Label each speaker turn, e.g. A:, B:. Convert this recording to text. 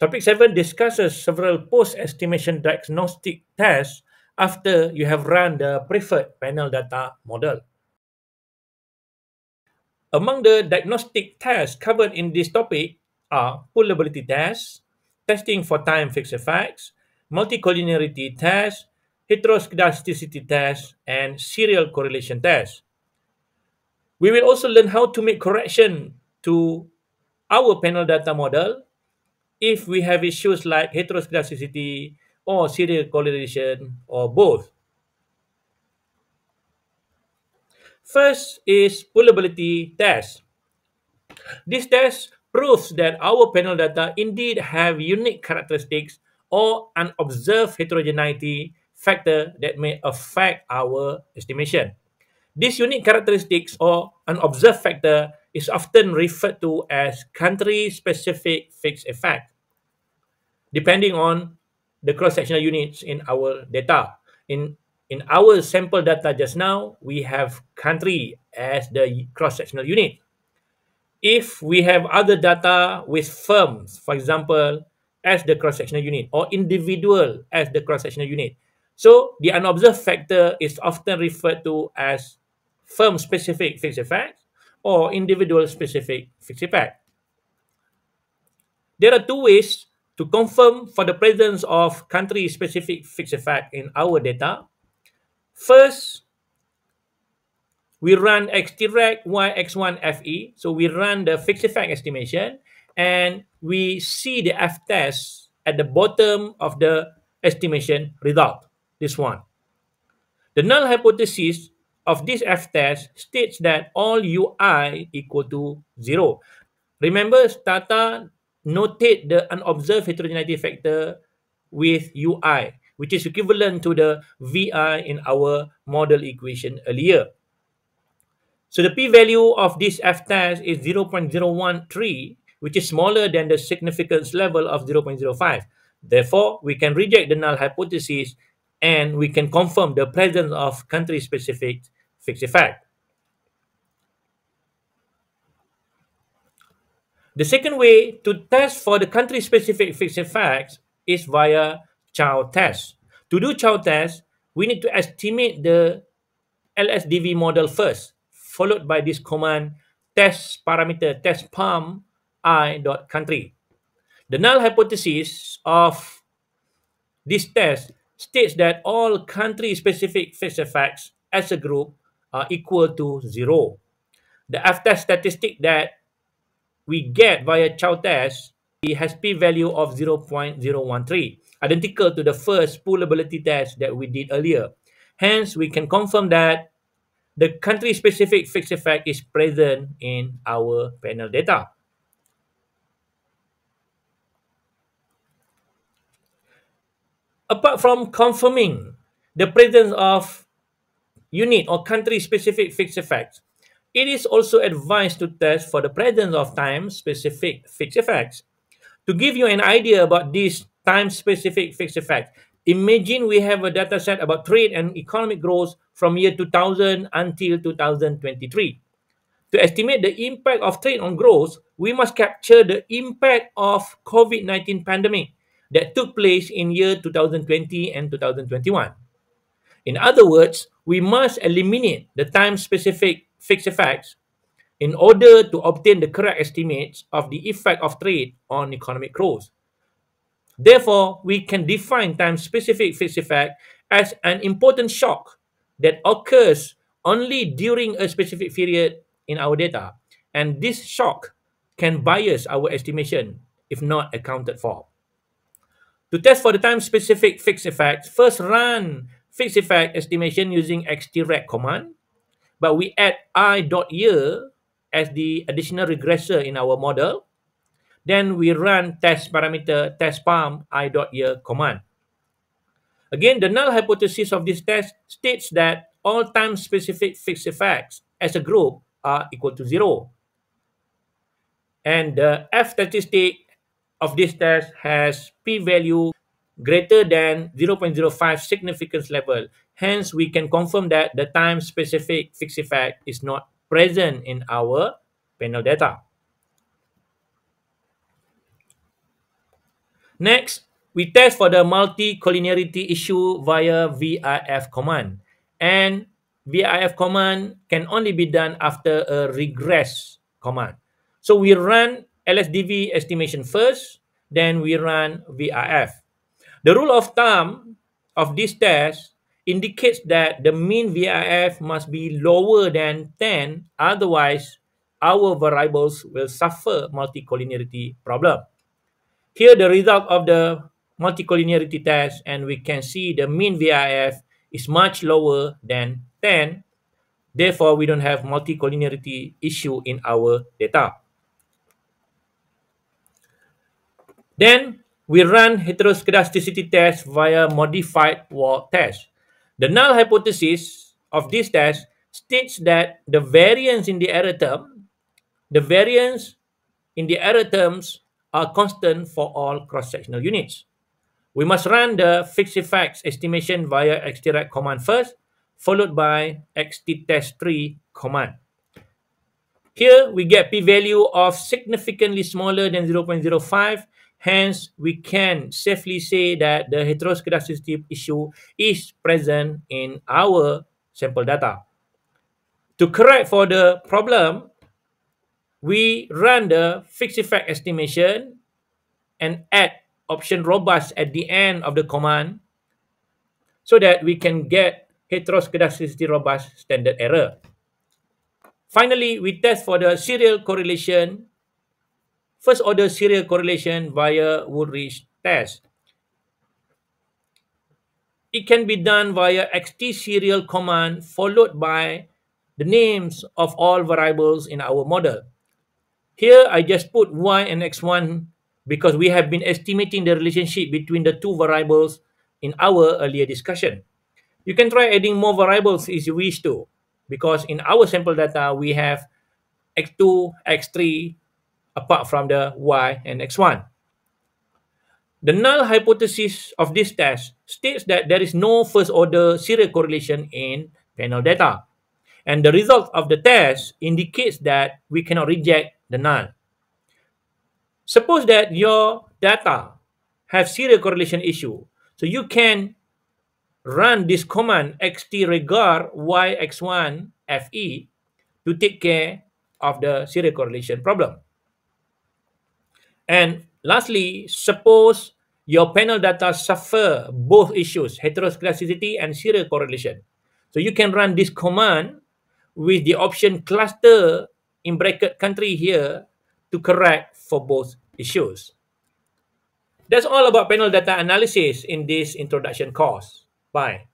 A: Topic 7 discusses several post-estimation diagnostic tests after you have run the preferred panel data model. Among the diagnostic tests covered in this topic are poolability tests, testing for time fixed effects, multicollinearity tests, heteroskedasticity tests, and serial correlation tests. We will also learn how to make correction to our panel data model if we have issues like heteroskedasticity or serial correlation or both. First is poolability test. This test proves that our panel data indeed have unique characteristics or unobserved heterogeneity factor that may affect our estimation. This unique characteristics or unobserved factor is often referred to as country-specific fixed effect, depending on the cross-sectional units in our data. In our sample data just now, we have country as the cross-sectional unit. If we have other data with firms, for example, as the cross-sectional unit or individual as the cross-sectional unit, so the unobserved factor is often referred to as firm-specific fixed effect or individual-specific fixed effect. There are two ways to confirm for the presence of country-specific fixed effect in our data. First, we run xdirect yx1 fe. So we run the fixed effect estimation and we see the f-test at the bottom of the estimation result, this one. The null hypothesis of this f-test states that all ui equal to 0. Remember, Tata notate the unobserved heterogeneity factor with ui, which is equivalent to the vi in our model equation earlier. So the p-value of this f-test is 0.013, which is smaller than the significance level of 0.05. Therefore, we can reject the null hypothesis and we can confirm the presence of country-specific fixed effect. The second way to test for the country-specific fixed effects is via Chow test. To do Chow test, we need to estimate the LSDV model first, followed by this command test parameter test palm I.country. The null hypothesis of this test states that all country-specific fixed effects as a group are equal to 0. The f-test statistic that we get via Chow test has p-value of 0.013, identical to the first poolability test that we did earlier. Hence, we can confirm that the country-specific fixed effect is present in our panel data. Apart from confirming the presence of unit or country-specific fixed effects, it is also advised to test for the presence of time-specific fixed effects. To give you an idea about these time-specific fixed effects, imagine we have a data set about trade and economic growth from year 2000 until 2023. To estimate the impact of trade on growth, we must capture the impact of COVID-19 pandemic that took place in year 2020 and 2021. In other words, we must eliminate the time-specific fixed effects in order to obtain the correct estimates of the effect of trade on economic growth. Therefore, we can define time-specific fixed effect as an important shock that occurs only during a specific period in our data, and this shock can bias our estimation if not accounted for. To test for the time-specific fixed effect, first run fixed effect estimation using xdirect command, but we add I.year as the additional regressor in our model. Then we run test parameter test palm I.year command. Again, the null hypothesis of this test states that all time-specific fixed effects as a group are equal to 0. And the F statistic of this test has p-value greater than 0.05 significance level. Hence, we can confirm that the time-specific fixed effect is not present in our panel data. Next, we test for the multicollinearity issue via VIF command. And VIF command can only be done after a regress command. So we run LSDV estimation first, then we run VIF. The rule of thumb of this test indicates that the mean VIF must be lower than 10, otherwise our variables will suffer multicollinearity problem. Here the result of the multicollinearity test, and we can see the mean VIF is much lower than 10. Therefore, we don't have multicollinearity issue in our data. Then we run heteroskedasticity test via modified Wald test. The null hypothesis of this test states that the variance in the error term, the variance in the error terms are constant for all cross-sectional units. We must run the fixed effects estimation via xtrect command first, followed by xttest3 command. Here we get p-value of significantly smaller than 0.05. Hence, we can safely say that the heteroskedasticity issue is present in our sample data. To correct for the problem, we run the fixed effect estimation and add option robust at the end of the command so that we can get heteroskedasticity robust standard error. Finally, we test for the serial correlation, first order serial correlation via Woolrich test. It can be done via xt serial command followed by the names of all variables in our model. Here, I just put y and x1 because we have been estimating the relationship between the two variables in our earlier discussion. You can try adding more variables if you wish to, because in our sample data, we have x2, x3, apart from the y and x1. The null hypothesis of this test states that there is no first order serial correlation in panel data. And the result of the test indicates that we cannot reject the null. Suppose that your data have serial correlation issue. So you can run this command xtregard yx1 fe to take care of the serial correlation problem. And lastly, suppose your panel data suffer both issues, heteroskedasticity and serial correlation. So you can run this command with the option cluster in bracket country here to correct for both issues. That's all about panel data analysis in this introduction course. Bye.